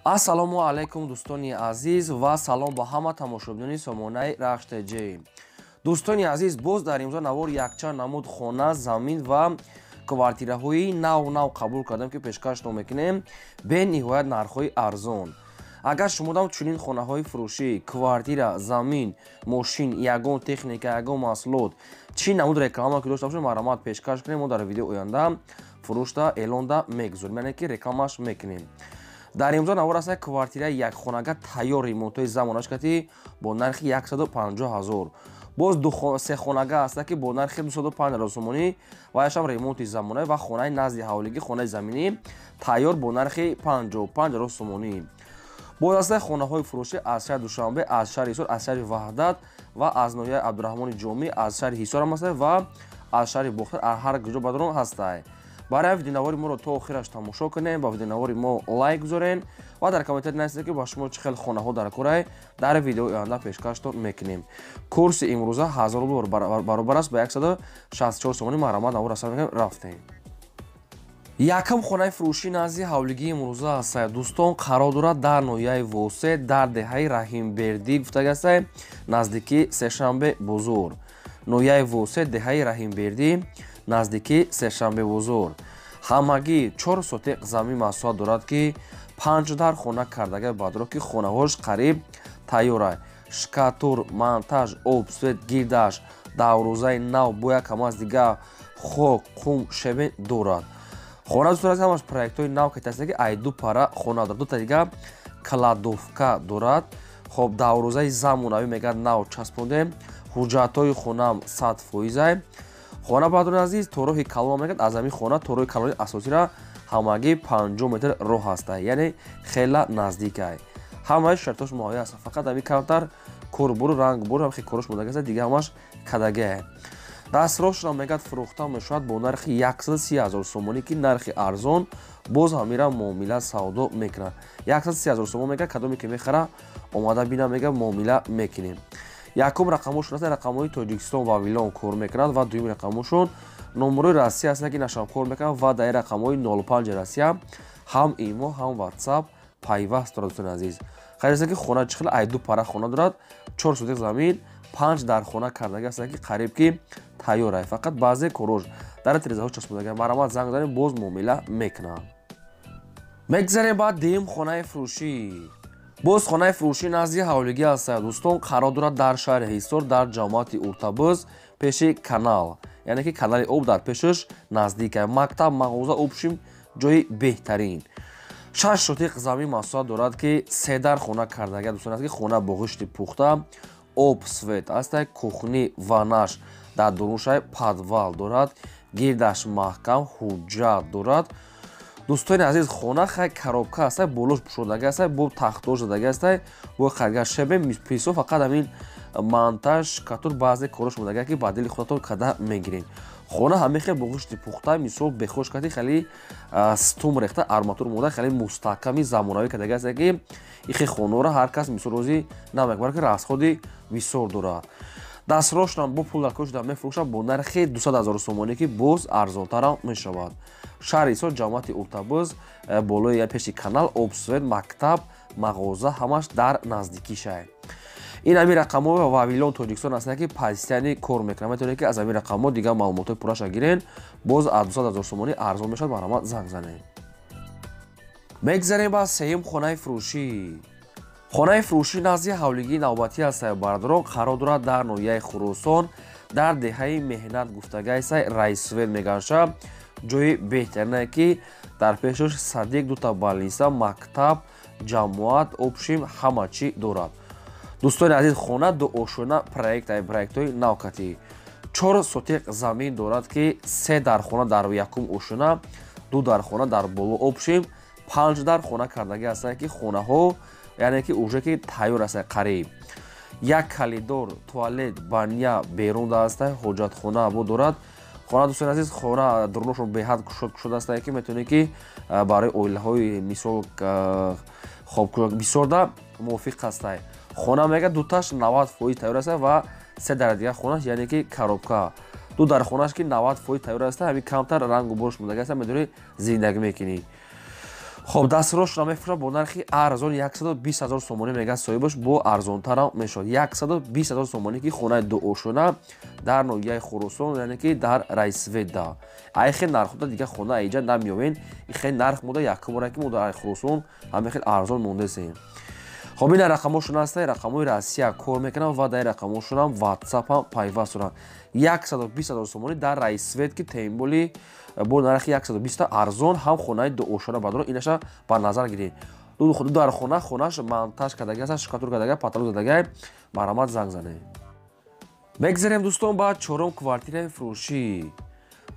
Ассалому алайкум дӯстони азиз ва салом ба ҳама тамошобинони сомонаи Рахштеҷи. Дӯстони азиз, боз дар имрӯза навор якчанд намуд хона, замин ва квартираҳои нав қабул кардем, ки пешкашро мекунем бениҳоят нархҳои арзон. Агар шумо дам чунин хонаҳои фурӯшӣ, квартира, замин, мошин, ягон техника, ягон маҳсулот чӣ намуд реклама ки дошта бошед, маромад пешкаш кунем. Мо дар видеои оянда фурӯшда эълонда мегузорем, яъне ки рекламаш мекунем. Дар имрӯза навор аст квартираи якхонага тайёр ремонтҳои замонаш кати бо нархи 150 000. Боз сехонага аст ки бо нархи 205 000 сомонӣ ва яшам ремонти замонаӣ ва хонаи назди ҳавлигӣ, хонаи заминӣ тайёр бо нархи 55 000 сомонӣ. Боз аст хонаҳои фурӯшӣ аз шаҳри Душанбе, аз шаҳри Ҳисор, аз шаҳри Ваҳдат ва аз ноҳияи Абдураҳмони Ҷомӣ, аз шаҳри Ҳисор ҳам аст ва аз шаҳри Бохтар, ҳар ҷо бадрон ҳастад. Барои видеонавори моро то охираш тамошо кунем, ба видеонавори мо лайк гузорен ва дар комментари нависед ки ба шумо чӣ хел хонаҳо дар корай дар видеои оянда пешкаштон мекунем. Курси имрӯза $1000 баробар аст ба 164 сомонӣ. маромад навор аст мекунем, рафтем. Якам хонаи фурӯшӣ назди ҳавлигии имрӯза аст. Дӯстон, қарор дорад дар ноҳияи Восе, дар деҳаи Раҳимбердӣ гуфтаг аст, наздики Сешанбе бузур. ноҳияи Восе, деҳаи Раҳимбердӣ, наздики Сешанбе бузур. Ҳамагӣ 4 сотиқ замин маҳсулот дорад ки 5 дар хона кардагаи бадро ки хонаҳош қариб тайёра. Шкатур, монтаж, об, свет, гирдаш, даврӯзаи нав бо якам аз дигар хок, қум, шебен дорад. Хона дӯстон ҳамаш проектҳои нав катаста ки айду пара хона дорад. Дута дигар кладовка дорад. Хоб даврӯзаи замонавӣ мегӯяд нав часпондем. ҳуҷҷатҳои хонам 100%. хона бадрон азиз, то роҳи калон мегӯяд. Аз ҳамин хона то роҳи калони асосира ҳамагӣ 50 метр роҳ аст, яъне хела наздик ай. ҳамаи шартош муайян аст, фақат ҳамин камтар корбору рангбор хеле корош модаги аст, дигар ҳамаш кадаги. дастрошро мегӯяд фурӯхта мешавад бо нархи 130 000 сомонӣ ки нархи арзон. боз ҳамира муомила савдо мекунад. 130 000 сомон мегӯяд, кадоме ки мехара омада бина мегӯяд муомила мекунем. якум рақамошон аст, рақамҳои Тоҷикистон Вавилон кор мекунад ва дуюм рақамошон номерои Россия аст ки нашам кор мекунад ва дар рақамҳои 05 Россия ҳам имо, ҳам WhatsApp пайваст дорад. дӯстони азиз, хайр ки хона чӣ хел айду пара хона дорад, 4 сотиқ замин, 5 дар хона кардаги аст ки қариб ки тайёр ай. фақат баъзе корош дар тирезаҳо часпондаги маромад занг занем, боз муомила мекунад. мегзарем ба дуюм хонаи фурӯшӣ. боз хонаи фурӯшӣ назди ҳавлигӣ аст. дӯстон, қарор дорад дар шаҳри Ҳисор, дар ҷамоати Уртабӯз, пеши канал, яъне ки канали об дар пешаш наздик ай. мактаб, мағоза, обшим ҷои беҳтарин. 6 сотиқ замин маҳсулот дорад ки 3 дар хона кардаги дӯстон аст ки хона бо ғишти пухта, об, свет аст, кухни, ванаш дар дурушай подвал дорад, гирдаш маҳкам, ҳуҷҷат дорад. дӯстони азиз, хона хай коробка аст, болош пушодаги аст, бо тахтдор задаги аст, бо қаргаш шебе писо, фақат ҳамин монтаж, шкатур, баъзе корош модаги ки ба дили худатон када мегирем. хона ҳамин хел бо ғишти пухта, мисол бехош кати хеле стум рехта, арматур мода хеле мустаҳками замонавӣ кадаги аст ки ихе хонаро ҳар кас мисол розӣ намекунад, балки расходи бисёр дорад. дастрошам бо пул дар кор шуда мефурӯшад бо нархи 200 000 сомонӣ ки боз арзонтарам мешавад. шаҳри Ҳисор, ҷамоати Уртабӯз, болои пеши канал, обсвет, мактаб, мағоза ҳамаш дар наздикишай. ин ҳамин рақамҳо Вавилон Тоҷикистон аст ки позитсияни кор мекунад. метавонед ки аз ҳамин рақамҳо дигар маълумотҳои пурраша гирен. боз 200 000 сомонӣ арзон мешавад, маромад занг занем. мегзарем ба сеюм хонаи фурӯшӣ. хонаи фурӯшӣ назди ҳавлигии навбатӣ аст. бардорон қарор дорад дар ноҳияи Хӯросон, дар деҳаи меҳнат гуфтагай Раисвел мегаша ҷои беҳтаринае ки дар пешаш садик, дута балниса, мактаб, ҷамоат, обшим ҳама чӣ дорад. дӯстони азиз, хона ду ошона проектҳои навкатӣ 4 сотиқ замин дорад ки 3 дар хона дар якум ошона, 2 дар хона дар боло обшим, 5 дар хона кардаги аст ки хонаҳо, яъне ки уже ки тайёр аст қариб. як калидор, туалет, баня берун аст, ҳоҷатхона бо дорад. хона дӯстони азиз, хона дурношон беҳад кушода аст ки метавонед ки барои оилаҳои мисол бисёр да мувофиқ аст. хона мегӯяд дуташ 90% тайёр аст ва 3 дар дигар хонаш, яъне ки коробка, 2 дар хонаш ки 90% тайёр аст. ҳамин камтар рангу борш модаги аст, медори зиндагӣ мекунӣ. خب دستفروش را میفروشد با نرخ ارزان 120,000 سومانی میگه صاحبش با ارزان تر میشد 120,000 سومانی که خونه دو اوشونه در نویه خراسان یعنی که در رایسویدا ای خیلی نرخ بوده دیگه خونه اینجا نمیوین خیلی نرخ بوده یک بار که در خراسان همه خیلی ارزان مونده سین خب این رقمشون هست رقمای روسیه کار میکنن و در رقمشون هم واتساپ هم پیوست دارن 120,000 سومانی در رایسوید که تیمبولی با نرخ 120 ارزان هم خونه دو اوشونه بدون اینش با نظر گیرید دو خود در خونهش монтаж کردگی است شکاتور کردگی پاتلو دادگی مرامت زنگ زنه بگذاریم دوستان با چهارم کوارتیر فروشی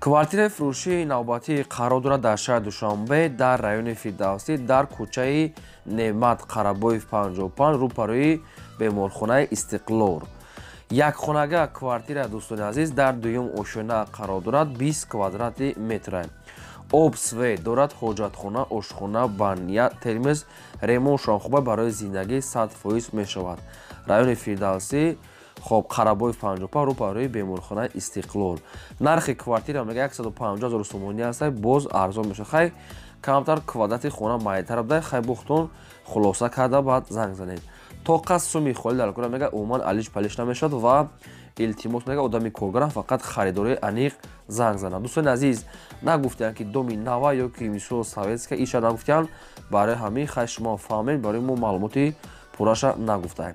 کوارتیر فروشی نوبتی قرار دارد در شهر دوشنبه در رایون فردوسی در کوچه نعمت قرابویف 55 روبروی بیمارخانه استقلال یک خانگاه کوارتیر دوستان عزیز در دوم اوشونه قرار دارد 20 کвадрат метр обсве дорад ҳоҷатхона ошхона баня термиз ремонт шонхоба барои зиндагӣ 100% мешавад райони фирдавсӣ хоб қарабоев 55 рӯбарои беморхонаи истиқлол нархи квартира мега 150,000 сомонӣ аст боз арзон мешавад хай камтар квадрати хона майяттар буда хай бухтон хулоса карда баъд занг занед то қас суми холӣ дар кора мега умуман алиш палиш намешавад ва илтимос мега одами коргарам фақат харидори аниқ занг занад дӯстони азиз нагуфтиян ки доми нава ё ки мисол советска иша нагуфтиян барои ҳамин хай шумо фаҳмед барои мо маълумоти пурраша нагуфтаем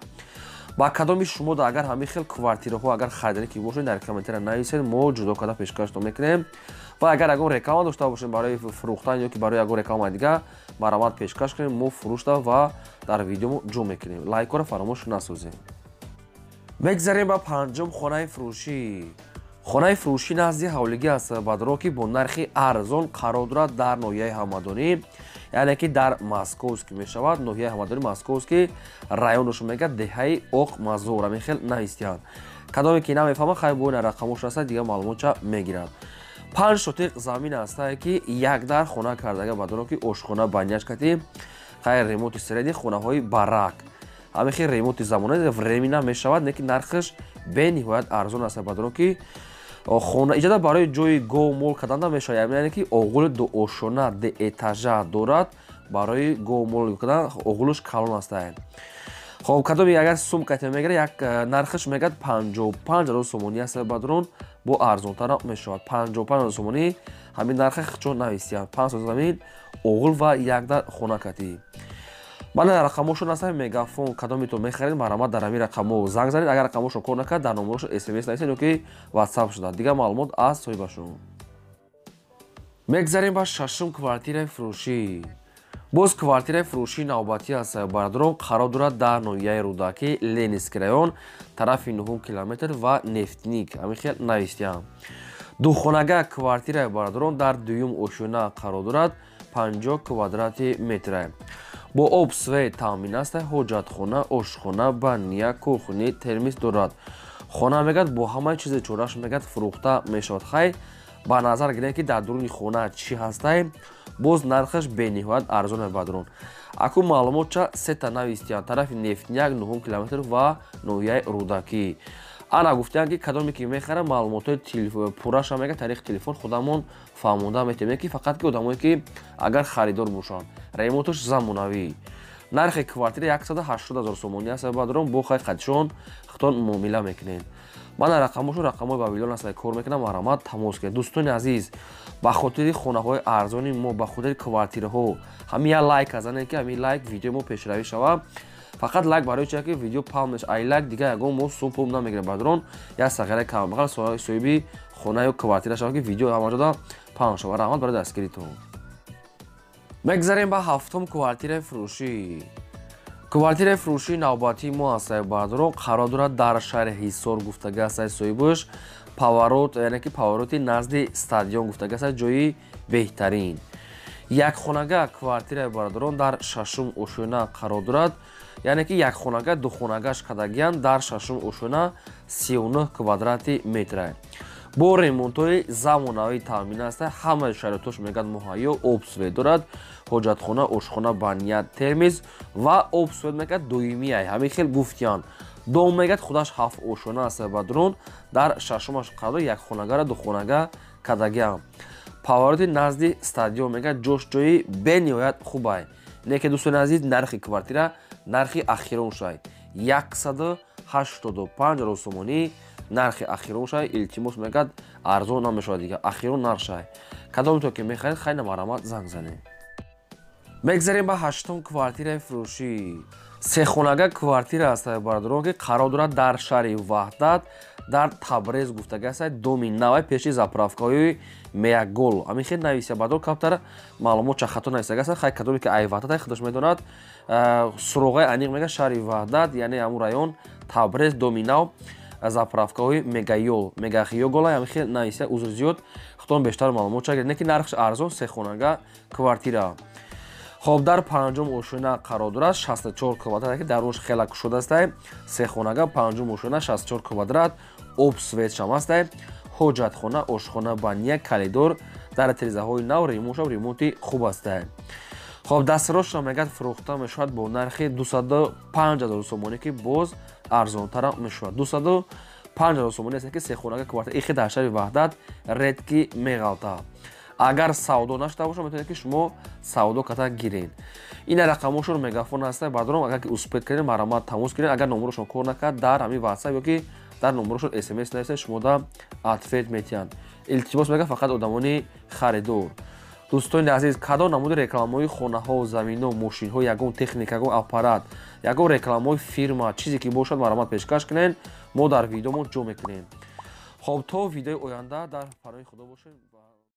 ба кадоми шумо да агар ҳамин хел квартираҳо агар харидаре ки бошед дар комментария нависед мо ҷудо карда пешкашто мекунем ва агар ягон реклама дошта бошем барои фурӯхтан ё ки барои ягон реклама дига маромад пешкаш кунем мо фурӯшта ва дар видео ҷо мекунем лайкора фаромӯш насозем мегзарем ба панҷум хонаи фурӯшӣ хонаи фурӯшӣ назди ҳавлигӣ аст бадро ки бо нархи арзон қарор дорад дар ноҳияи ҳамадонӣ яъне ки дар московский мешавад ноҳияи ҳамадонӣ московский районашон мегӯяд деҳаи оқ мазор ҳамин хел навистиянд кадоме ки намефаҳмад хай бо ина рақамош аста дига маълумотша мегирад 5 сотиқ замин аста ки як дар хона кардага бадро ки ошхона баняшкати хай ремонти средни хонаҳои барак ҳамин хел ремонти замонаи времена мешавад не ки нархаш бениҳоят арзон аст бадро ки хона иҷода барои ҷои гов мол кардан намешавад яъне ки оғули дуошона деэтажа дорад барои гов мол кардан оғулаш калон аст хоб кадоми агар сумкати мегира як нархаш мегӯяд 55,000 сомонӣ аст бадрон бо арзонтара мешавад 55,000 сомонӣ ҳамин нарха чун навистиянд 5 сотиқ замин оғул ва як дар хонакатӣ бана рақамошон аст мегафон кадомитон мехаред маромад дар ҳамин рақамо занг занед агар рақамошон кор накард дар номерошон смс нависед ё ки ватсап шуда дига маълумот аз соҳибашон мегзарем ба шашум квартираи фурӯшӣ боз квартираи фурӯшии навбатӣ аст бардорон қарор дорад дар ноҳияи рӯдакӣ ленинский район тарафи 9 километр ва нефтник ҳамин хел навистиянд духонага квартираи бардорон дар дуюм ошӯна қарор дорад 50 квадрат метр бо об свет таъмин аст ҳоҷатхона ошхона баня кухни термис дорад хона мегӯяд бо ҳамаи чизи чораш мегӯяд фурӯхта мешавад хай ба назар гиред ки дар дуруни хона чӣ ҳастай боз нархаш бениҳоят арзон бадрон акун маълумотша сета навистиянд тарафи нефтняк 9 километр ва ноҳияи рӯдакӣ ана гуфтиянд ки кадоме ки мехара маълумотои пурраша мегӯяд тариқи телефон худамон фаҳмонда метавонем ки фақат ки одамое ки агар харидор бошанд ремонташ замонавӣ нархи квартира 180,000 сомонӣ аст бадрон бо хай қадшон хитон муомила мекунед мана рақамошон рақамои вавилон аст кор мекунам маромад тамос кунед дӯстони азиз ба хотири хонаҳои арзони мо ба хотири квартираҳо ҳамин я лайк азанед ки ҳамин лайк видеои мо пешравӣ шавад фақат лайк барои чия ки видео палмеш ай лайк дига ягон мо сум пул намегирем бадрон як сағираи камбағал соҳиби хона ё квартира шавад ки видео ҳамаҷода паҳн шавад раҳмат барои дастгиритон мегзарем ба ҳафтум квартираи фурӯшӣ квартираи фурӯшии навбатии мо аст бадрон қарор дорад дар шаҳри ҳисор гуфтага аст соҳибаш паворот яъне ки павороти назди стадион гуфтага аст ҷои беҳтарин якхонага квартираи бардорон дар шашум ошӯна қарор дорад яъне ки якхонага духонагаш кардагиянд дар шашум ошӯна 39 квадрат метр бо ремонтҳои замонавӣ таъмин аст ҳамаи шароитош мегӯяд муҳайё обсвет дорад ҳоҷатхона ошхона баня термиз ва обсвет мегӯяд доимияй ҳамин хел гуфтиянд дом мегӯяд худаш 7 ошона аст бадрон дар шашумаш қарор якхонагара духонага кардагиянд повороти назди стадион мегӯяд ҷошҷои бениҳоят хуб аст. Лекин дӯстони азиз, нархи квартира нархи ахирон шуд 185,000 сомонӣ нархи ахирон шуд. илтимос мегӯяд арзон намешавад дигар, ахирон нарх шуд. кадомитон ки мехоҳед хеле маромат занг занед. мегзарем ба 8-ум квартираи фурӯшӣ. Сехонага квартира аст бардорон ки қарор дорад дар шаҳри Ваҳдат дар Табрез гуфтага аст. доми навай пеши заправкаҳои Меягол. Ҳамин хел нависия бардор каптар маълумот чахато нависага аст. хай кадоме ки ай Ваҳдат ай худаш медонад. суроғаи аниқ мега шаҳри Ваҳдат, яъне ҳамун район Табрез доми нав заправкаҳои Мегайол, Мегахиёгол. ҳамин хел нависия узр зиёд худтон бештар маълумот чагиред. Неки нархш арзон сехонага квартира. خب در پنجم ошина қарор дорад 64 квадрат ки дарунш хела кушода аст. сехонага панҷум ошина 64 квадрат, об свет шам аст. ҳоҷатхона, ошхона, баня, калидор дар тирезаҳои нав ремонти хуб аст. خب дастроша мегӯяд фурӯхта мешавад бо нархи 205,000 сомонӣ ки боз арзонтара мешавад. 205,000 сомонӣ аст ки сехонага квартира ихи дар шаҳри Ваҳдат редки меғалта. агар савдо нашуда боша метавонед ки шумо савдо карда гиред. ин рақамошро мегафон аст. бардором агар ки успед кардем маромат тамос гиред. агар номерошон кор накард дар ҳамин WhatsApp ёки дар номерошон SMS нависед шумо да ответ метиҳанд. илтимос мегӯяд фақат одамони харидор. дӯстони азиз, кадом намуди рекламаҳои хонаҳо, заминҳо, мошинҳо, ягон техника, ягон аппарат, ягон рекламаҳои фирма, чизе ки бошад маромат пешкаш кунед, мо дар видеомо ҷо мекунем. хоб то видеои оянда дар паноҳи худо бошед.